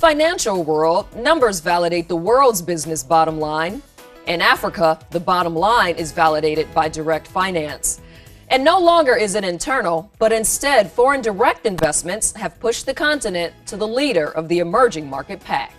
financial world, numbers validate the world's business bottom line. In Africa, the bottom line is validated by direct finance. And no longer is it internal, but instead foreign direct investments have pushed the continent to the leader of the emerging market pack.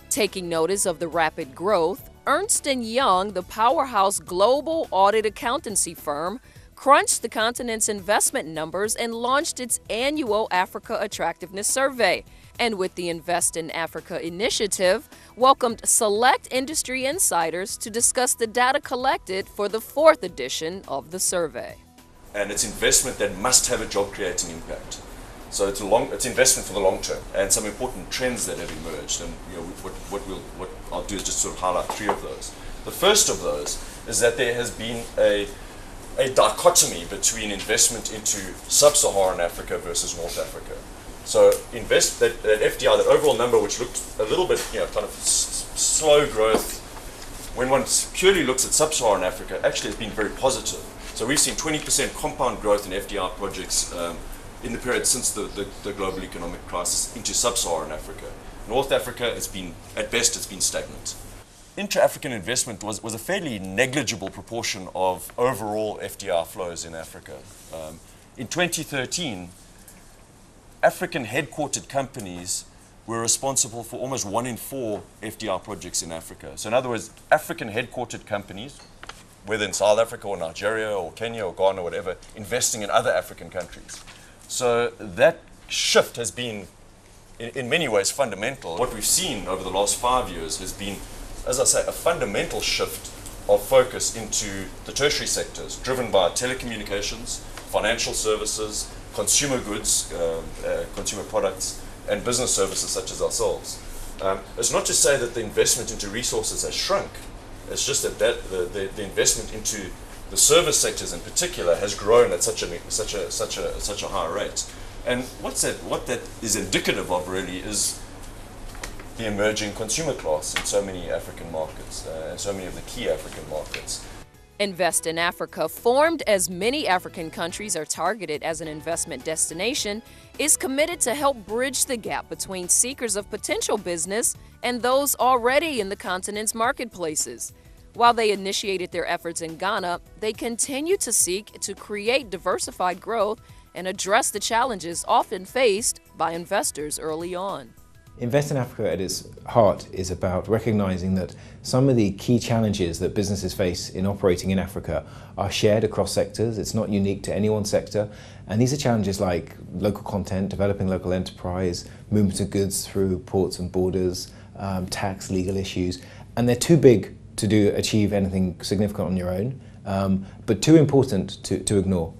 Taking notice of the rapid growth, Ernst & Young, the powerhouse global audit accountancy firm, crunched the continent's investment numbers and launched its annual Africa Attractiveness Survey. And with the Invest in Africa initiative, welcomed select industry insiders to discuss the data collected for the 4th edition of the survey. And it's investment that must have a job-creating impact. So it's investment for the long term, and some important trends that have emerged. And what I'll do is just sort of highlight 3 of those. The first of those is that there has been a dichotomy between investment into Sub-Saharan Africa versus North Africa. So that FDI, that overall number, which looked a little bit, kind of slow growth, when one purely looks at Sub-Saharan Africa, actually has been very positive. So we've seen 20% compound growth in FDI projects in the period since the global economic crisis into Sub-Saharan Africa. North Africa, at best, it's been stagnant. Intra-African investment was a fairly negligible proportion of overall FDI flows in Africa. In 2013, African headquartered companies were responsible for almost 1 in 4 FDI projects in Africa. So in other words, African headquartered companies, whether in South Africa or Nigeria or Kenya or Ghana or whatever, investing in other African countries. So that shift has been, in many ways, fundamental. What we've seen over the last 5 years has been, as I say, a fundamental shift of focus into the tertiary sectors, driven by telecommunications, financial services, consumer goods, consumer products, and business services such as ourselves. It's not to say that the investment into resources has shrunk. It's just that the investment into the service sectors in particular has grown at such a high rate. And what that is indicative of really is the emerging consumer class in so many African markets, and so many of the key African markets. Invest in Africa, formed as many African countries are targeted as an investment destination, is committed to help bridge the gap between seekers of potential business and those already in the continent's marketplaces. While they initiated their efforts in Ghana, they continue to seek to create diversified growth and address the challenges often faced by investors early on. Invest in Africa at its heart is about recognizing that some of the key challenges that businesses face in operating in Africa are shared across sectors. It's not unique to any one sector. And these are challenges like local content, developing local enterprise, movement of goods through ports and borders, tax, legal issues. And they're too big to achieve anything significant on your own, but too important to ignore.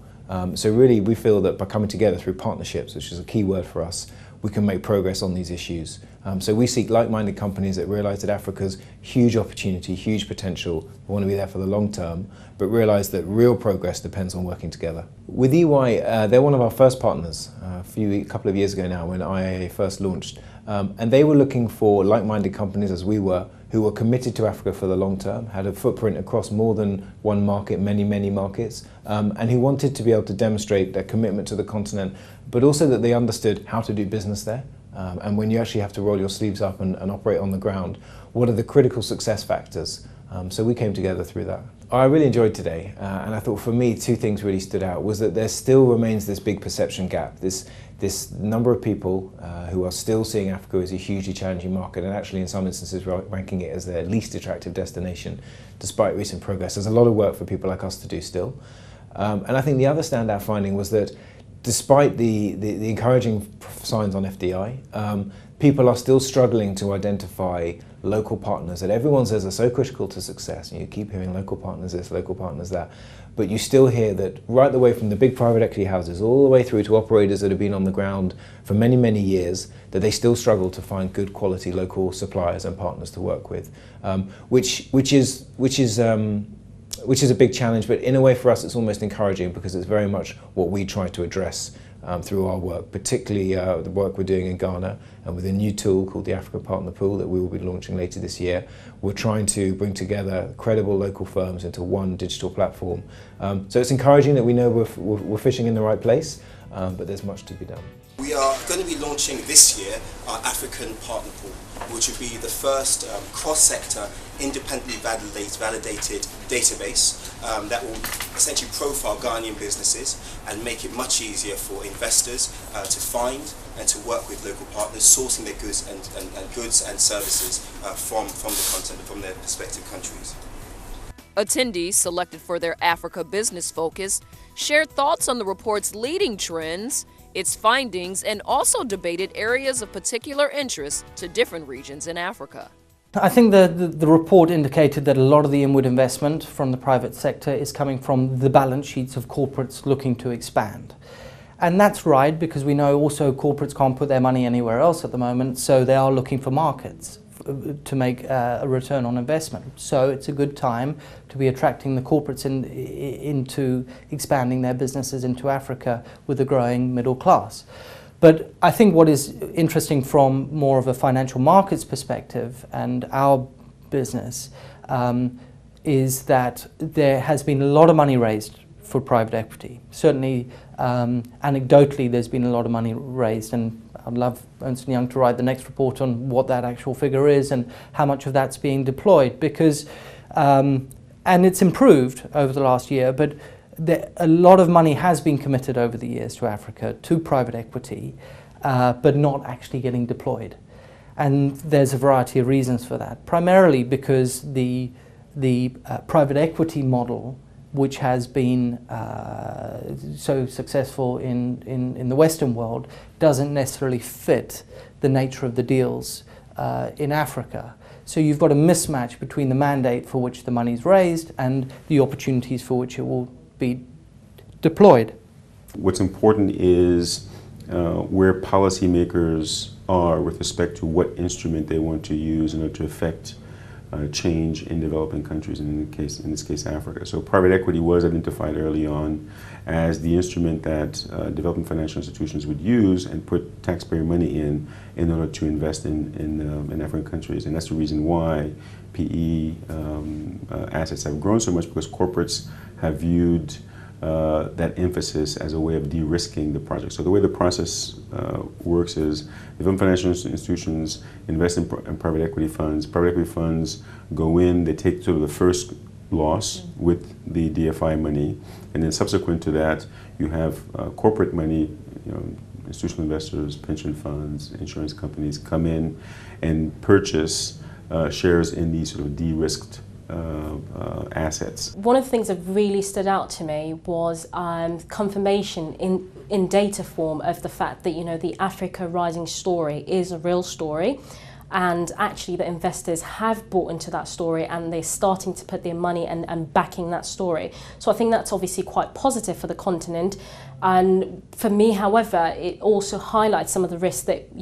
So really, we feel that by coming together through partnerships, which is a key word for us, we can make progress on these issues. So we seek like-minded companies that realize that Africa's huge opportunity, huge potential, we want to be there for the long term, but realize that real progress depends on working together. With EY, they're one of our first partners a couple of years ago now when IAA first launched. And they were looking for like-minded companies, as we were, who were committed to Africa for the long term, had a footprint across more than one market, many markets, and who wanted to be able to demonstrate their commitment to the continent, but also that they understood how to do business there. And when you actually have to roll your sleeves up and operate on the ground, what are the critical success factors? So we came together through that. I really enjoyed today, and I thought for me 2 things really stood out. Was that there still remains this big perception gap, this number of people who are still seeing Africa as a hugely challenging market, and actually in some instances ranking it as their least attractive destination, despite recent progress. There's a lot of work for people like us to do still. And I think the other standout finding was that despite the encouraging signs on FDI, people are still struggling to identify local partners that everyone says are so critical to success. And you keep hearing local partners this, local partners that, but you still hear that right the way from the big private equity houses all the way through to operators that have been on the ground for many years, that they still struggle to find good quality local suppliers and partners to work with, which is a big challenge, but in a way for us it's almost encouraging because it's very much what we try to address through our work, particularly the work we're doing in Ghana and with a new tool called the Africa Partner Pool that we will be launching later this year. We're trying to bring together credible local firms into one digital platform. So it's encouraging that we know we're fishing in the right place, but there's much to be done. We are going to be launching this year our African Partner Pool, which would be the first cross-sector, independently validated database that will essentially profile Ghanaian businesses and make it much easier for investors to find and to work with local partners, sourcing their goods and services from the continent, from their respective countries. Attendees selected for their Africa business focus shared thoughts on the report's leading trends, its findings, and also debated areas of particular interest to different regions in Africa. I think the report indicated that a lot of the inward investment from the private sector is coming from the balance sheets of corporates looking to expand. And that's right, because we know also corporates can't put their money anywhere else at the moment, so they are looking for markets to make a return on investment. So it's a good time to be attracting the corporates into expanding their businesses into Africa with a growing middle class. But I think what is interesting from more of a financial markets perspective and our business is that there has been a lot of money raised for private equity. Certainly, anecdotally, there's been a lot of money raised, and I'd love Ernst & Young to write the next report on what that actual figure is and how much of that's being deployed, because, and it's improved over the last year, but a lot of money has been committed over the years to Africa, to private equity, but not actually getting deployed. And there's a variety of reasons for that, primarily because the private equity model, which has been so successful in the Western world, doesn't necessarily fit the nature of the deals in Africa. So you've got a mismatch between the mandate for which the money's raised and the opportunities for which it will be deployed. What's important is where policymakers are with respect to what instrument they want to use in order to affect change in developing countries, in this case Africa. So private equity was identified early on as the instrument that developing financial institutions would use and put taxpayer money in order to invest in African countries. And that's the reason why PE assets have grown so much, because corporates have viewed that emphasis as a way of de-risking the project. So the way the process works is development financial institutions invest in private equity funds. Private equity funds go in, they take sort of the first loss with the DFI money, and then subsequent to that you have corporate money, institutional investors, pension funds, insurance companies come in and purchase shares in these sort of de-risked assets. One of the things that really stood out to me was confirmation in data form of the fact that the Africa Rising story is a real story, and actually the investors have bought into that story and they're starting to put their money and backing that story. So I think that's obviously quite positive for the continent. And for me, however, it also highlights some of the risks that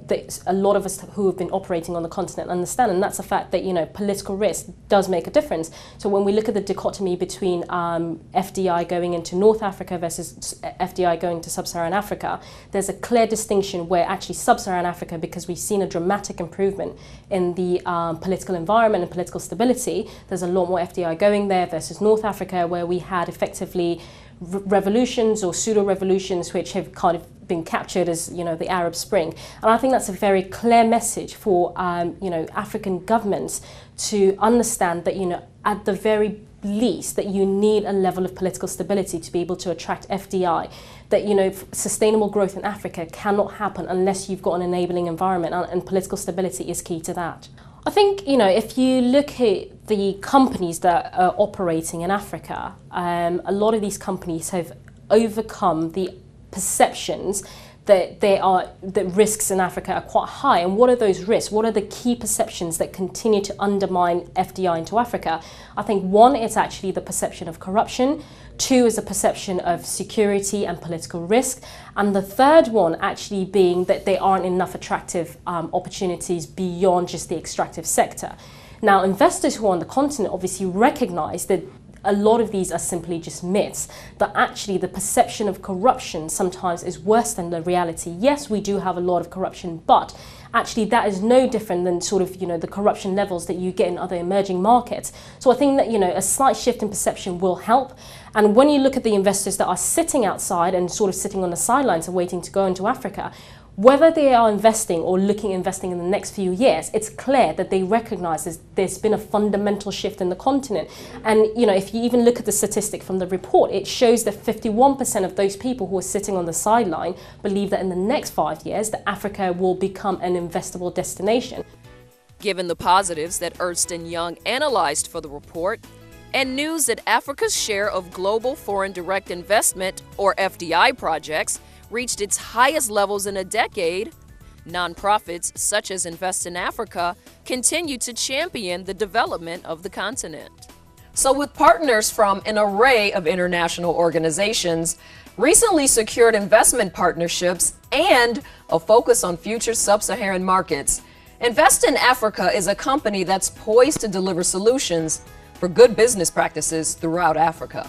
that a lot of us who have been operating on the continent understand, and that's the fact that political risk does make a difference. So when we look at the dichotomy between FDI going into North Africa versus FDI going to Sub-Saharan Africa, there's a clear distinction where actually Sub-Saharan Africa, because we've seen a dramatic improvement in the political environment and political stability, there's a lot more FDI going there versus North Africa, where we had effectively revolutions or pseudo-revolutions which have kind of been captured as the Arab Spring. And I think that's a very clear message for African governments to understand that at the very least that you need a level of political stability to be able to attract FDI, that sustainable growth in Africa cannot happen unless you've got an enabling environment, and political stability is key to that. I think, if you look at the companies that are operating in Africa, a lot of these companies have overcome the perceptions that that risks in Africa are quite high. And what are those risks? What are the key perceptions that continue to undermine FDI into Africa? I think one is actually the perception of corruption. Two is the perception of security and political risk. And the third one actually being that there aren't enough attractive opportunities beyond just the extractive sector. Now, investors who are on the continent obviously recognize that a lot of these are simply just myths, that actually the perception of corruption sometimes is worse than the reality. Yes, we do have a lot of corruption, but actually that is no different than sort of, the corruption levels that you get in other emerging markets. So I think that, a slight shift in perception will help. And when you look at the investors that are sitting outside and sort of sitting on the sidelines and waiting to go into Africa, Whether they are investing or investing in the next few years, it's clear that they recognize there's been a fundamental shift in the continent. And if you even look at the statistic from the report, it shows that 51% of those people who are sitting on the sideline believe that in the next 5 years, that Africa will become an investable destination. Given the positives that Ernst & Young analyzed for the report, and news that Africa's share of global foreign direct investment, or FDI projects, reached its highest levels in a decade, nonprofits such as Invest in Africa continue to champion the development of the continent. So with partners from an array of international organizations, recently secured investment partnerships, and a focus on future sub-Saharan markets, Invest in Africa is a company that's poised to deliver solutions for good business practices throughout Africa.